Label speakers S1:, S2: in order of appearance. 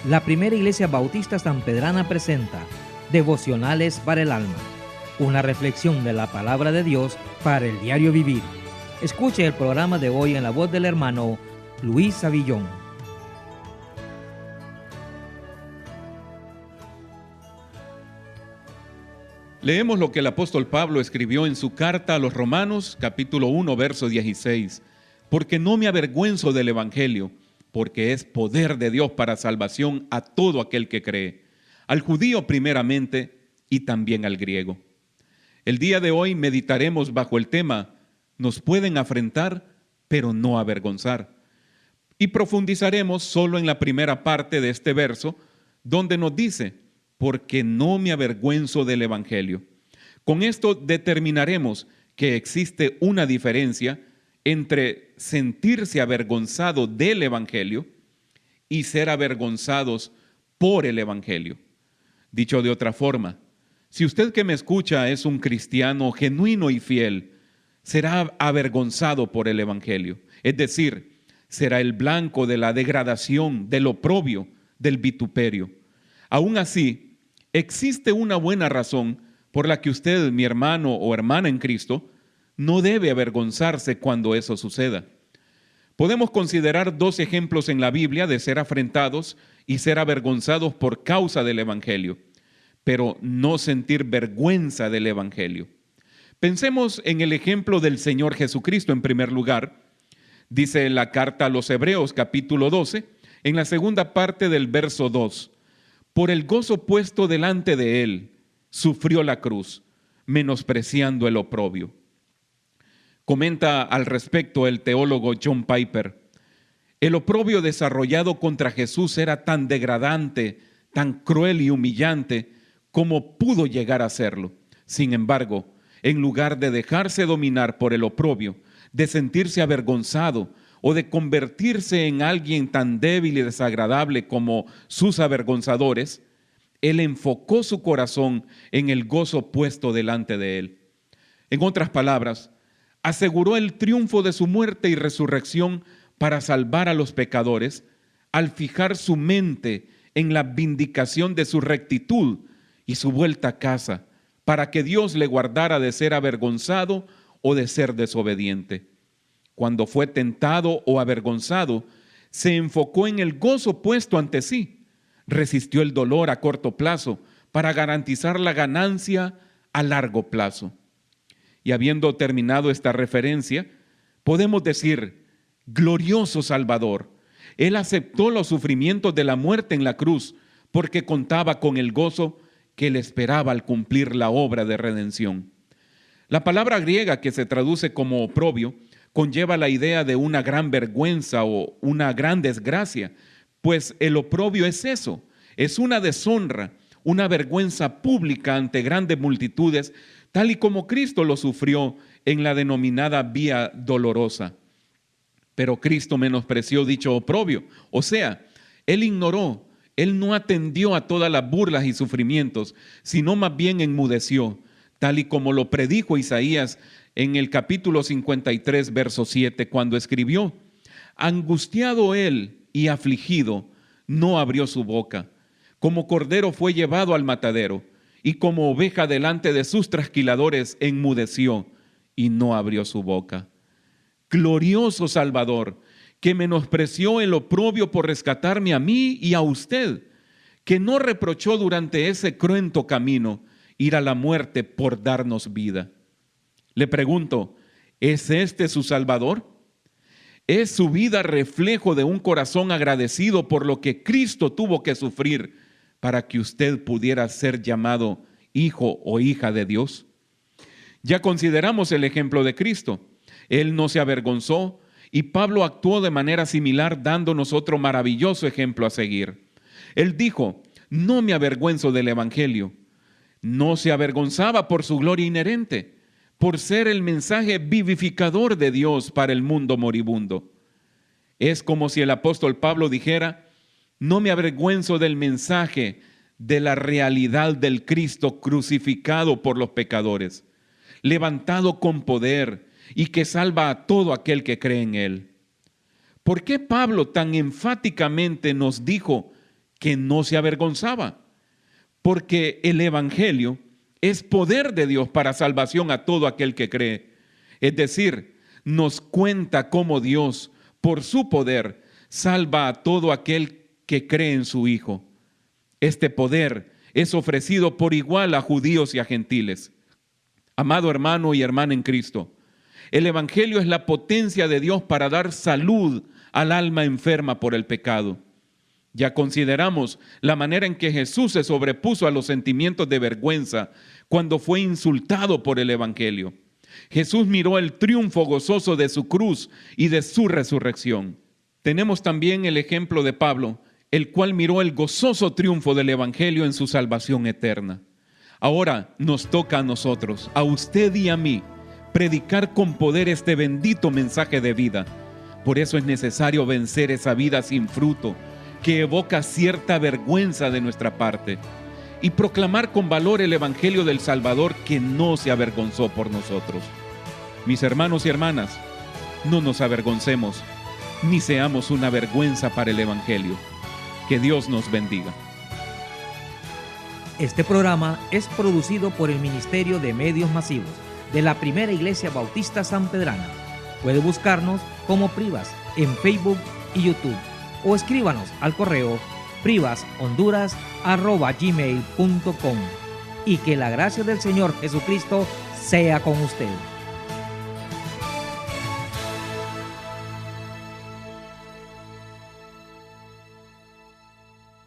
S1: La primera iglesia bautista sanpedrana presenta Devocionales para el alma, una reflexión de la palabra de Dios para el diario vivir. Escuche el programa de hoy en la voz del hermano Luis Savillón.
S2: Leemos lo que el apóstol Pablo escribió en su carta a los Romanos, capítulo 1, verso 16. Porque no me avergüenzo del evangelio, porque es poder de Dios para salvación a todo aquel que cree, al judío primeramente y también al griego. El día de hoy meditaremos bajo el tema nos pueden afrentar, pero no avergonzar. Y profundizaremos solo en la primera parte de este verso, donde nos dice, porque no me avergüenzo del evangelio. Con esto determinaremos que existe una diferencia entre sentirse avergonzado del evangelio y ser avergonzados por el evangelio. Dicho de otra forma, si usted que me escucha es un cristiano genuino y fiel, será avergonzado por el evangelio. Es decir, será el blanco de la degradación, del oprobio, del vituperio. Aún así, existe una buena razón por la que usted, mi hermano o hermana en Cristo, no debe avergonzarse cuando eso suceda. Podemos considerar dos ejemplos en la Biblia de ser afrentados y ser avergonzados por causa del evangelio, pero no sentir vergüenza del evangelio. Pensemos en el ejemplo del Señor Jesucristo en primer lugar. Dice la carta a los Hebreos, capítulo 12, en la segunda parte del verso 2. Por el gozo puesto delante de él, sufrió la cruz, menospreciando el oprobio. Comenta al respecto el teólogo John Piper. El oprobio desarrollado contra Jesús era tan degradante, tan cruel y humillante como pudo llegar a serlo. Sin embargo, en lugar de dejarse dominar por el oprobio, de sentirse avergonzado o de convertirse en alguien tan débil y desagradable como sus avergonzadores, él enfocó su corazón en el gozo puesto delante de él. En otras palabras, aseguró el triunfo de su muerte y resurrección para salvar a los pecadores al fijar su mente en la vindicación de su rectitud y su vuelta a casa, para que Dios le guardara de ser avergonzado o de ser desobediente. Cuando fue tentado o avergonzado, se enfocó en el gozo puesto ante sí. Resistió el dolor a corto plazo para garantizar la ganancia a largo plazo. Y habiendo terminado esta referencia, podemos decir, glorioso Salvador. Él aceptó los sufrimientos de la muerte en la cruz porque contaba con el gozo que le esperaba al cumplir la obra de redención. La palabra griega que se traduce como oprobio conlleva la idea de una gran vergüenza o una gran desgracia, pues el oprobio es eso, es una deshonra, una vergüenza pública ante grandes multitudes, tal y como Cristo lo sufrió en la denominada vía dolorosa. Pero Cristo menospreció dicho oprobio, o sea, Él ignoró, Él no atendió a todas las burlas y sufrimientos, sino más bien enmudeció, tal y como lo predijo Isaías en el capítulo 53, verso 7, cuando escribió, angustiado Él y afligido, no abrió su boca. Como cordero fue llevado al matadero, y como oveja delante de sus trasquiladores enmudeció y no abrió su boca. Glorioso Salvador, que menospreció el oprobio por rescatarme a mí y a usted, que no reprochó durante ese cruento camino ir a la muerte por darnos vida. Le pregunto, ¿es este su Salvador? ¿Es su vida reflejo de un corazón agradecido por lo que Cristo tuvo que sufrir para que usted pudiera ser llamado hijo o hija de Dios? Ya consideramos el ejemplo de Cristo. Él no se avergonzó y Pablo actuó de manera similar dándonos otro maravilloso ejemplo a seguir. Él dijo, no me avergüenzo del evangelio. No se avergonzaba por su gloria inherente, por ser el mensaje vivificador de Dios para el mundo moribundo. Es como si el apóstol Pablo dijera, no me avergüenzo del mensaje de la realidad del Cristo crucificado por los pecadores, levantado con poder y que salva a todo aquel que cree en Él. ¿Por qué Pablo tan enfáticamente nos dijo que no se avergonzaba, porque el Evangelio es poder de Dios para salvación a todo aquel que cree. Es decir, nos cuenta cómo Dios, por su poder, salva a todo aquel que cree en su Hijo. Este poder es ofrecido por igual a judíos y a gentiles. Amado hermano y hermana en Cristo, el Evangelio es la potencia de Dios para dar salud al alma enferma por el pecado. Ya consideramos la manera en que Jesús se sobrepuso a los sentimientos de vergüenza cuando fue insultado por el Evangelio. Jesús miró el triunfo gozoso de su cruz y de su resurrección. Tenemos también el ejemplo de Pablo, el cual miró el gozoso triunfo del Evangelio en su salvación eterna. Ahora nos toca a nosotros, a usted y a mí, predicar con poder este bendito mensaje de vida. Por eso es necesario vencer esa vida sin fruto, que evoca cierta vergüenza de nuestra parte, y proclamar con valor el Evangelio del Salvador que no se avergonzó por nosotros. Mis hermanos y hermanas, no nos avergoncemos, ni seamos una vergüenza para el Evangelio. Que Dios nos bendiga.
S1: Este programa es producido por el Ministerio de Medios Masivos de la Primera Iglesia Bautista Sanpedrana. Puede buscarnos como Privas en Facebook y YouTube o escríbanos al correo privashonduras@gmail.com y que la gracia del Señor Jesucristo sea con usted.